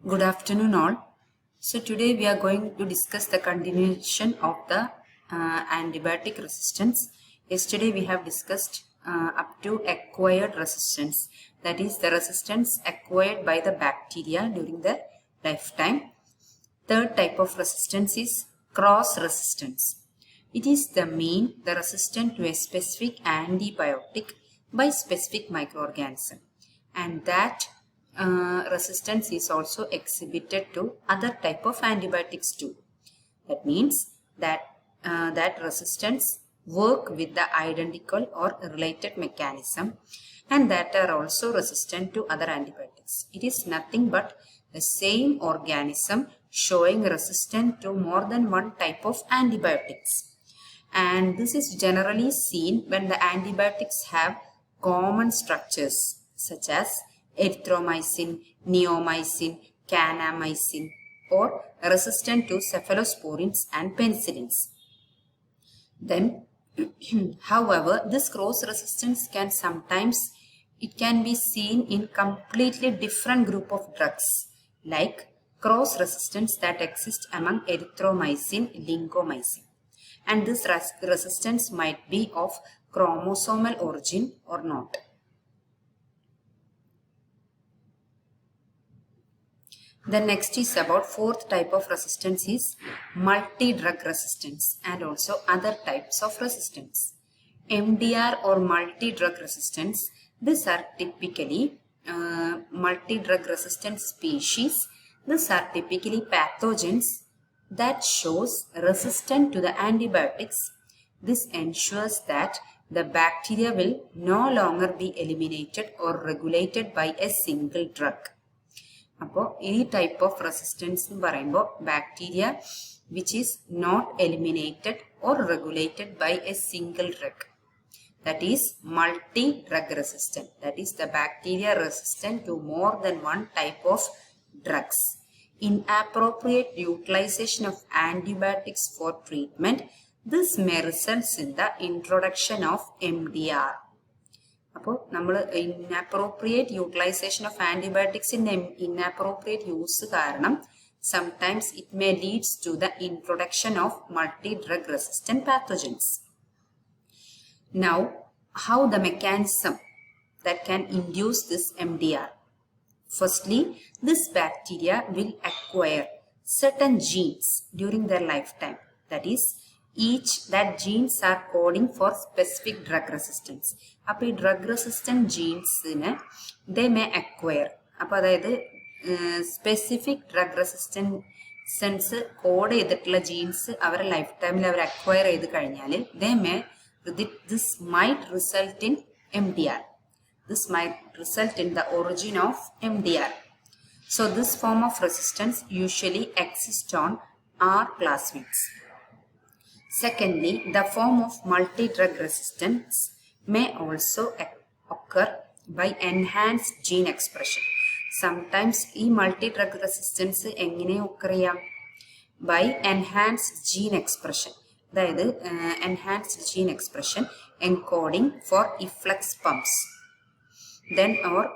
Good afternoon, all. So, today we are going to discuss the continuation of the antibiotic resistance. Yesterday, we have discussed up to acquired resistance, that is, the resistance acquired by the bacteria during their lifetime. Third type of resistance is cross resistance. It is the resistant to a specific antibiotic by specific microorganism, and that resistance is also exhibited to other type of antibiotics too. That means that that resistance work with the identical or related mechanism, and that are also resistant to other antibiotics. It is nothing but the same organism showing resistance to more than one type of antibiotics. And this is generally seen when the antibiotics have common structures such as erythromycin, neomycin, kanamycin, or resistant to cephalosporins and penicillins. Then, however, this cross resistance can be seen in completely different group of drugs, like cross resistance that exists among erythromycin, lincomycin. And this resistance might be of chromosomal origin or not. The next is about fourth type of resistance is multi-drug resistance and also other types of resistance. MDR or multi-drug resistance, these are typically multi-drug resistant species. These are typically pathogens that shows resistant to the antibiotics. This ensures that the bacteria will no longer be eliminated or regulated by a single drug. So, any type of resistance in bacteria which is not eliminated or regulated by a single drug. That is multi-drug resistant. That is the bacteria resistant to more than one type of drugs. Inappropriate utilization of antibiotics for treatment. This may result in the introduction of MDR. Inappropriate utilization of antibiotics in inappropriate use sometimes it may lead to the introduction of multi-drug resistant pathogens. Now, how the mechanism that can induce this MDR? Firstly, this bacteria will acquire certain genes during their lifetime. That is, that genes are coding for specific drug resistance. Appo drug resistant genes they may acquire. Specific drug resistant code genes our lifetime acquire this might result in MDR. This might result in the origin of MDR. So this form of resistance usually exists on R plasmids. Secondly, the form of multi-drug resistance may also occur by enhanced gene expression. Sometimes this multi-drug resistance occur by enhanced gene expression. That is, enhanced gene expression encoding for efflux pumps. Then, or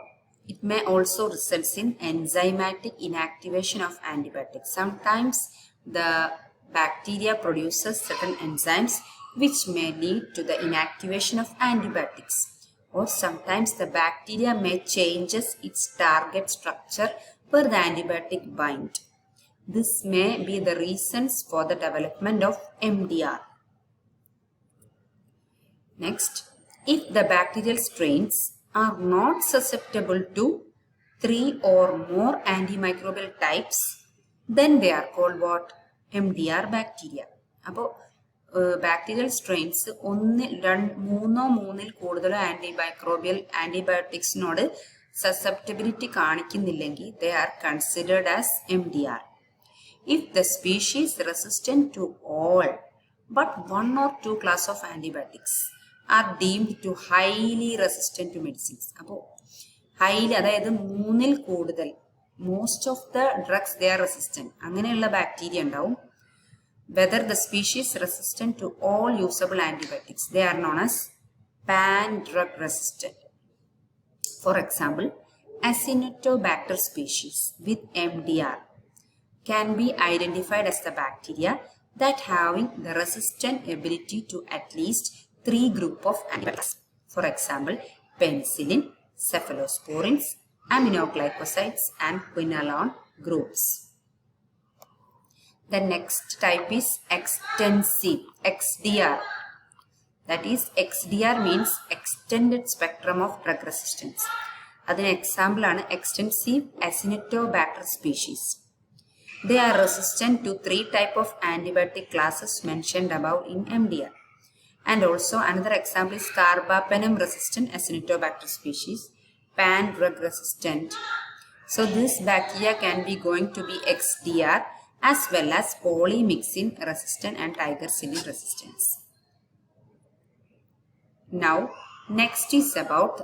it may also result in enzymatic inactivation of antibiotics. Sometimes the bacteria produces certain enzymes which may lead to the inactivation of antibiotics, or sometimes the bacteria may changes its target structure where the antibiotic bind. This may be the reasons for the development of MDR. Next, if the bacterial strains are not susceptible to 3 or more antimicrobial types, then they are called what? MDR bacteria. Now, bacterial strains antimicrobial antibiotics node susceptibility they are considered as MDR. If the species resistant to all but 1 or 2 class of antibiotics are deemed to highly resistant to medicines. Highly, most of the drugs they are resistant. Bacteria whether the species resistant to all usable antibiotics, they are known as pan-drug resistant. For example, Acinetobacter species with MDR can be identified as the bacteria that having the resistant ability to at least 3 groups of antibiotics. For example, penicillin, cephalosporins, aminoglycosides and quinolone groups. The next type is extensive, XDR. That is, XDR means extended spectrum of drug resistance. An example is extensive Acinetobacter species. They are resistant to 3 types of antibiotic classes mentioned above in MDR. And also another example is carbapenem resistant Acinetobacter species, pan drug resistant. So this bacteria can be going to be XDR as well as polymyxin resistant and tiger psyllid resistance. Now next is about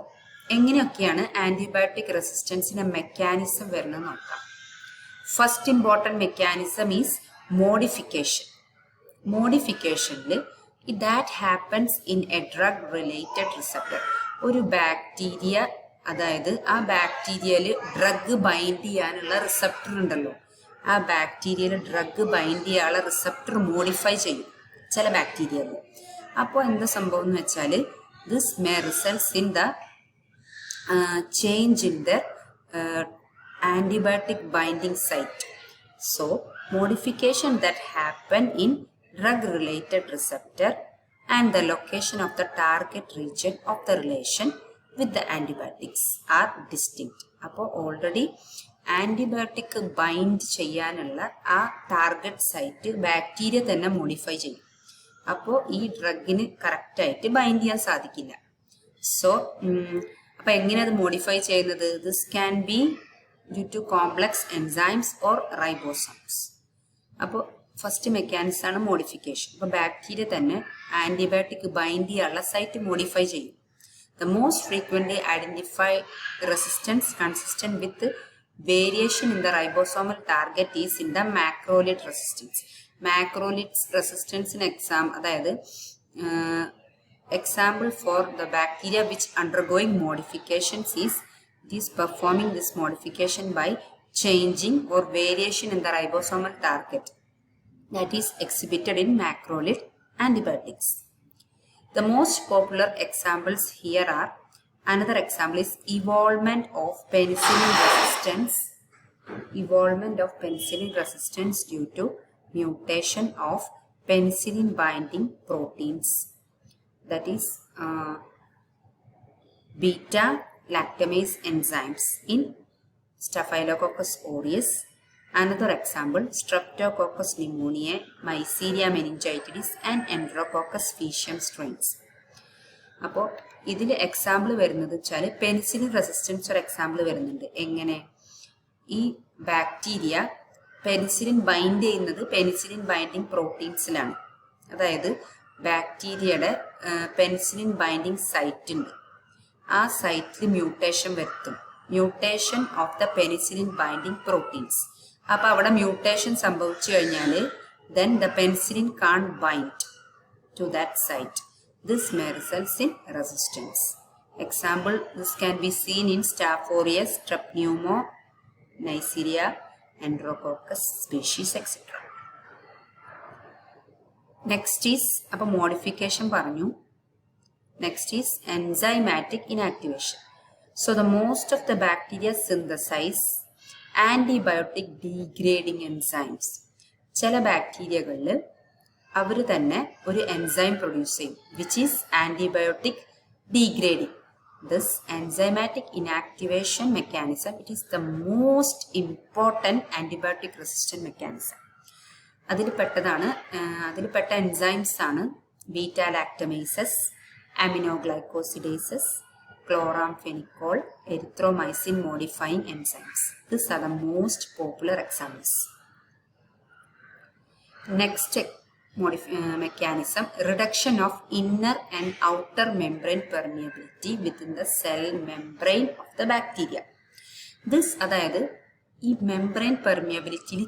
antibiotic resistance in a mechanism. First important mechanism is modification. Modification that happens in a drug related receptor. One bacteria, അതായത് ആ ബാക്ടീരിയയിൽ drug bind ചെയ്യാനുള്ള receptor ഉണ്ടല്ലോ, ആ ബാക്ടീരിയയിൽ drug bind ചെയ്യാനുള്ള receptor modify ചെയ്യും ചില ബാക്ടീരിയയിൽ. അപ്പോൾ എന്താ സംഭവം എന്ന് വെച്ചാൽ this may results in the change in the antibiotic binding site. So, modification that happen in drug-related receptor and the location of the target region of the relation with the antibiotics are distinct. അപ്പോൾ already antibiotic bind ചെയ്യാനുള്ള ആ target site bacteria തന്നെ modify ചെയ്യും. അപ്പോൾ ഈ ഡ്രഗിന് കറക്റ്റായിട്ട് bind ചെയ്യാൻ സാധിക്കില്ല. സോ അപ്പോൾ എങ്ങനെ അത് മോഡിഫൈ ചെയ്യുന്നത്? This can be due to complex enzymes or ribosomes. അപ്പോൾ ഫസ്റ്റ് മെക്കാനിസം ആണ് മോഡിഫിക്കേഷൻ. അപ്പോൾ ബാക്ടീരിയ തന്നെ ആൻറ്റിബയോട്ടിക് ബൈൻഡ് ചെയ്യാനുള്ള സൈറ്റ് മോഡിഫൈ ചെയ്യും. The most frequently identified resistance consistent with variation in the ribosomal target is in the macrolide resistance. Macrolide resistance in example for the bacteria which undergoing modifications is it is performing this modification by changing or variation in the ribosomal target that is exhibited in macrolide antibiotics. The most popular examples here are, another example is evolvement of penicillin resistance. Evolvement of penicillin resistance due to mutation of penicillin binding proteins, that is beta lactamase enzymes in Staphylococcus aureus. Another example, Streptococcus pneumoniae, Neisseria meningitidis and Enterococcus faecium strains. അപ്പോൾ ഇതിൽ example വരുന്നത് വെച്ചാൽ penicillin resistance ഒരു example വരുന്നുണ്ട്. എങ്ങനെ ഈ bacteria penicillin bind ചെയ്യുന്നത് penicillin binding പ്രോട്ടീൻസിലാണ്. അതായത് ബാക്ടീരിയയുടെ പെനിസിലിൻ ബൈൻഡിങ് സൈറ്റ് ഉണ്ട്, ആ സൈറ്റിൽ മ്യൂട്ടേഷൻ വരുത്തും. Mutation of the penicillin binding proteins. അപ്പോൾ അവിടെ മ്യൂട്ടേഷൻ സംഭവിച്ചു കഴിഞ്ഞാൽ then the penicillin can't bind to that site. This may result in resistance. Example, this can be seen in Staph aureus, Strep pneumo, Neisseria, Enterococcus species, etc. Next is അപ്പോൾ modification പറഞ്ഞു. Next is enzymatic inactivation. So the most of the bacteria synthesize antibiotic degrading enzymes. ചില ബാക്ടീരിയകളിൽ അവർ തന്നെ ഒരു enzyme produce ചെയ്യും which is antibiotic degrading. This enzymatic inactivation mechanism, it is the most important antibiotic resistant mechanism. അതിൽ പെട്ട enzymes ആണ് beta ലാക്ടമേസസ്, aminoglycosidases, chloramphenicol, erythromycin modifying enzymes. These are the most popular examples. Next mechanism, reduction of inner and outer membrane permeability within the cell membrane of the bacteria. This അതായത് ഈ membrane പെർമിയബിലിറ്റിയിൽ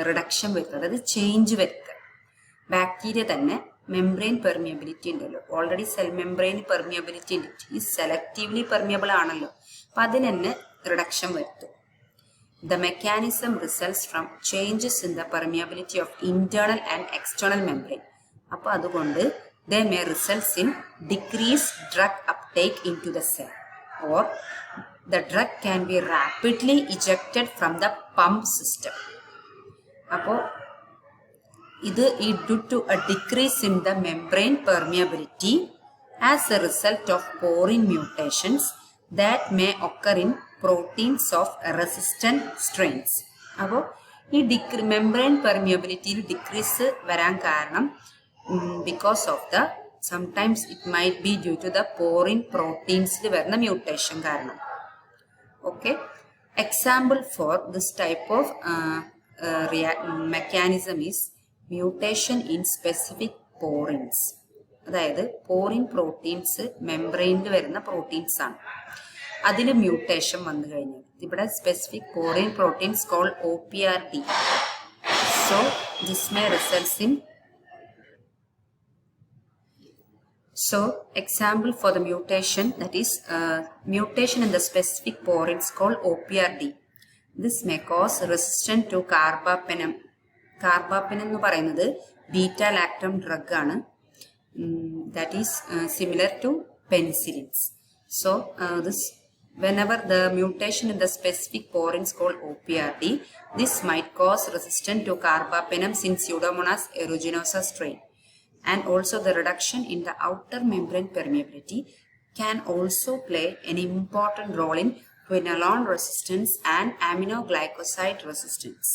reduction വരുത്തുക, അതായത് change വരുത്തുക. Bacteria തന്നെ membrane permeability ഉണ്ടല്ലോ, already cell membrane permeability ഉണ്ട്, ഈ selectively permeable ആണല്ലോ. അപ്പം അതിൽ തന്നെ റിഡക്ഷൻ വരുത്തും. The mechanism results from changes in the permeability of internal and external membrane. അപ്പോൾ അതുകൊണ്ട് they may result in decreased drug uptake into the cell, or the drug can be rapidly ejected from the pump system. അപ്പോൾ ഇത് due to a decrease in the membrane permeability as a result of porine mutations that may occur in proteins of resistant strains. അപ്പോൾ ഈ membrane പെർമിയബിലിറ്റിയിൽ decrease വരാൻ കാരണം because of the sometimes it might be due to the porin പ്രോട്ടീൻസിൽ വരുന്ന mutation കാരണം. Okay, example for this type of mechanism is mutation in specific porins. അതായത് porin proteins മെംബ്രെയിനിൽ വരുന്ന proteins ആണ്. അതിൽ മ്യൂട്ടേഷൻ വന്നു കഴിഞ്ഞാൽ ഇവിടെ specific porin proteins call OPRD. So this may results in example for the mutation, that is mutation in the specific porins called OPRD. This may cause resistance to carbapenem. Carbapenem എന്ന് പറയുന്നത് beta lactam drug ആണ്. That is similar to penicillins. So whenever the mutation in the specific porins called OPRD, this might cause resistance to carbapenem in Pseudomonas aeruginosa strain. And also the reduction in the outer membrane permeability can also play an important role in quinolone resistance and aminoglycoside resistance.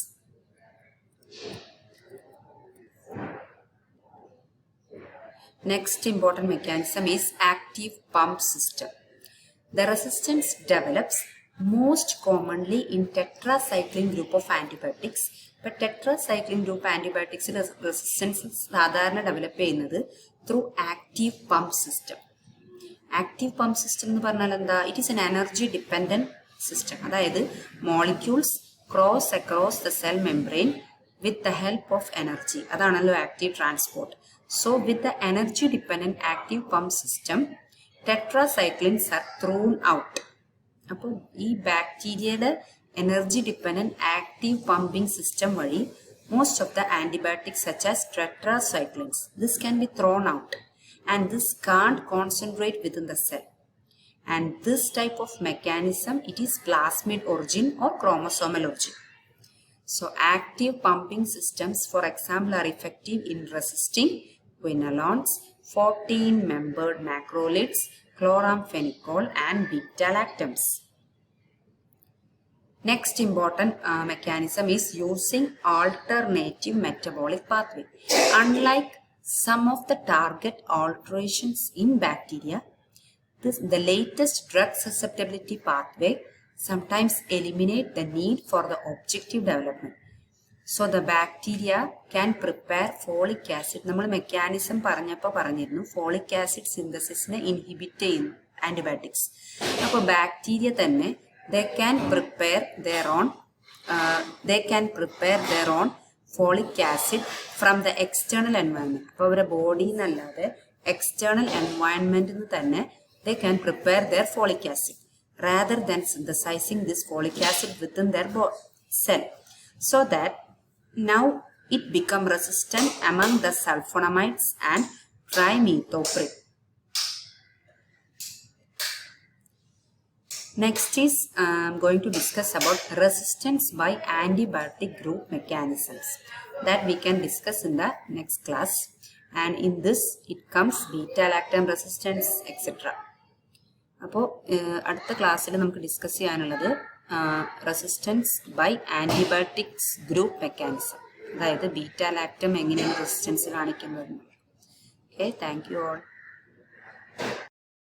Next important mechanism is active pump system. The resistance develops most commonly in tetracycline group of antibiotics. But tetracycline group antibiotics resistance സാധാരണ develop ചെയ്യുന്നത് through active pump system. Active pump system എന്ന് പറഞ്ഞാൽ എന്താ? It is an energy dependent system. അതായത് molecules cross across the cell membrane with the help of energy. അതാണല്ലോ active transport. So with the energy dependent active pump system tetracyclines are thrown out. അപ്പോൾ ഈ ബാക്ടീരിയയുടെ energy dependent active pumping system vadi most of the antibiotics such as tetracyclines, this can be thrown out and this can't concentrate within the cell. And this type of mechanism, it is plasmid origin or chromosomal origin. So active pumping systems, for example, are effective in resisting quinolones, 14-membered macrolides, chloramphenicol and beta-lactams. Next important mechanism is using alternative metabolic pathway. Unlike some of the target alterations in bacteria, the latest drug susceptibility pathway sometimes eliminate the need for the objective development. So the bacteria can prepare folic acid. നമ്മൾ mechanism പറഞ്ഞിരുന്നു folic acid synthesisനെ inhibit ചെയ്യുന്നു antibiotics. അപ്പോൾ bacteria തന്നെ they can prepare their own folic acid from the external environment. അപ്പോൾ അവരുടെ ബോഡിയിൽ നിന്നല്ലാതെ external environment തന്നെ they can prepare their folic acid rather than synthesizing this folic acid within their cell, so that now it become resistant among the sulfonamides and trimethoprim. Next is I'm going to discuss about resistance by antibiotic group mechanisms that we can discuss in the next class, and in this it comes beta-lactam resistance etc. അപ്പോൾ അടുത്ത ക്ലാസ്സിൽ നമുക്ക് discuss ചെയ്യാനുള്ളത് resistance by antibiotics group mechanism, അതായത് beta lactam എങ്ങനെയാണ് resistance കാണിക്കുന്നത്. Okay, thank you all.